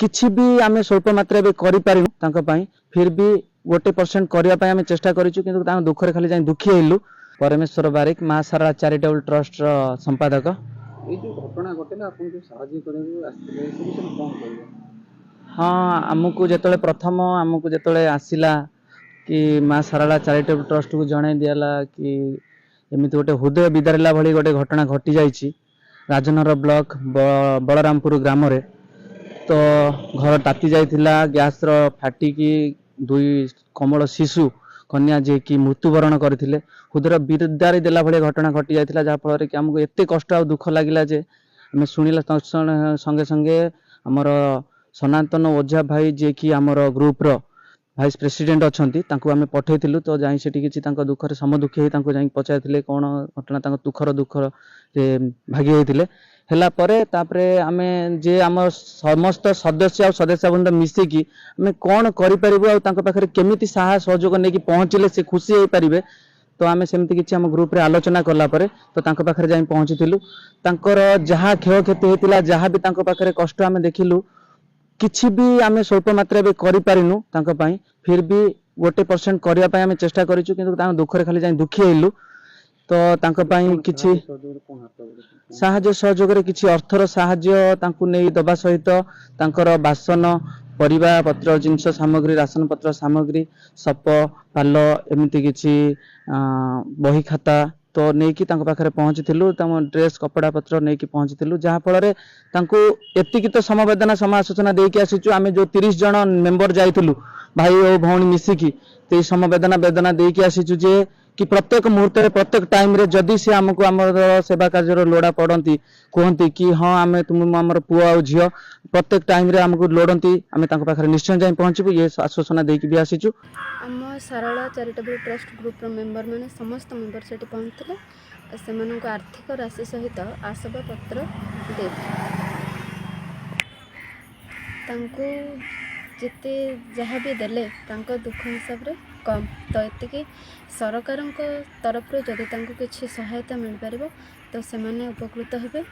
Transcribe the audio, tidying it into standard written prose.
किछि भी आमे स्वल्प मात्रा भी करि पारिनु तांको पई फिर भी 1% करिया पई आमे चेष्टा करिछु किंतु तांको दुखरे खाली जाई दुखी हेलु। परमेश्वर बारिक मां सारा चैरिटेबल ट्रस्ट रो संपादक। ये जो घटना घटेला आपन जो साहाय्य करबो आस्ते से विषय कोन कहबो? हाँ आमको जेतले प्रथम आमको जेतले आसिला कि मां साराला चैरिटेबल ट्रस्ट को जणाई दियाला कि एमिति गोटे हृदय विदारिला भली गोटे घटना घटी जाइछि राजनगर ब्लॉक बलरामपुर ग्राम रे। तो घर ताती जाइथिला गैस रो फाटिकी दुई कमल शिशु कन्या जे कि मृत्युवरण करथिले हृदय विदारी देला भली घटना घटी जाइथिला जा फल कि हमको एते कष्ट आ दुख लागिला जे हमें शुणिला संगे संगे हमर सनातन ओझा भाई जे कि हमर ग्रुप रो भाइस प्रेसिडेंट अच्छी आम पठेलु तो जाई से दुखर समदुखी हो पचारे कौन घटना दुखर दुखर भागी होते है आम जे आम समस्त सदस्य सदस्य बंद मिसिकी आम कौन करें केमी साहस सहयोग नहीं पहुँचले से खुशी हो पारे तो आम सेमती किसी आम ग्रुप रे आलोचना कलापर तो पाखे जाई पहुँचीलु जहाँ क्षय क्षति होता जहाँ भी पाखे कष्ट आम देखिलु किछि भी आमे स्वल्प मात्रा भी करि पारिनु तांको पई फिर भी 1% करिया पई आमे चेष्टा करिछु किंतु तांको दुखरे खाली जाई दुखी हेलु। तो तांको पई किछि साहाय्य सहयोग रे किछि अर्थर साहाय्य तांको नै दबा सहित तांकर बासन परिबा पत्र जिंस सामग्री राशन पत्र सामग्री सप पाल एमिति किछि बही खाता तो नेकी तांको पाखरे पहुँचीलु ड्रेस कपड़ा पत्र नेकी पहुँचीलु जहाँ फल एतिकी तो समवेदना समासूचना देकी आसीचु आमे जो 30 जन मेंबर जाइथिलु भाई और भौणी मिसिकी ते समवेदना वेदना देकी आसीचु जे कि प्रत्येक मुहूर्त रे प्रत्येक टाइम रे जदी से हमको हमर सेवा कार्य लोड़ा पड़ती कहती कि हाँ आमे तुम हमर पुआ और झियो प्रत्येक टाइम रे हमको लोड़ती आमे तांको पाखरे निश्चय जाई पहुँचबु ये आश्वासना देकी भी आसीचु। आम सारला चैरिटेबल ट्रस्ट ग्रुप रो मेंबर माने समस्त मेंबर सेठी पहुंचले से आर्थिक राशि सहित आसब पत्र दे तांको जिते जहाँ भी देले तांको दुख हिसाब रे कम तो एतिकी सरकार तरफ जदि तांको किछि सहायता मिल पारिबो तो से माने उपकृत हेबे।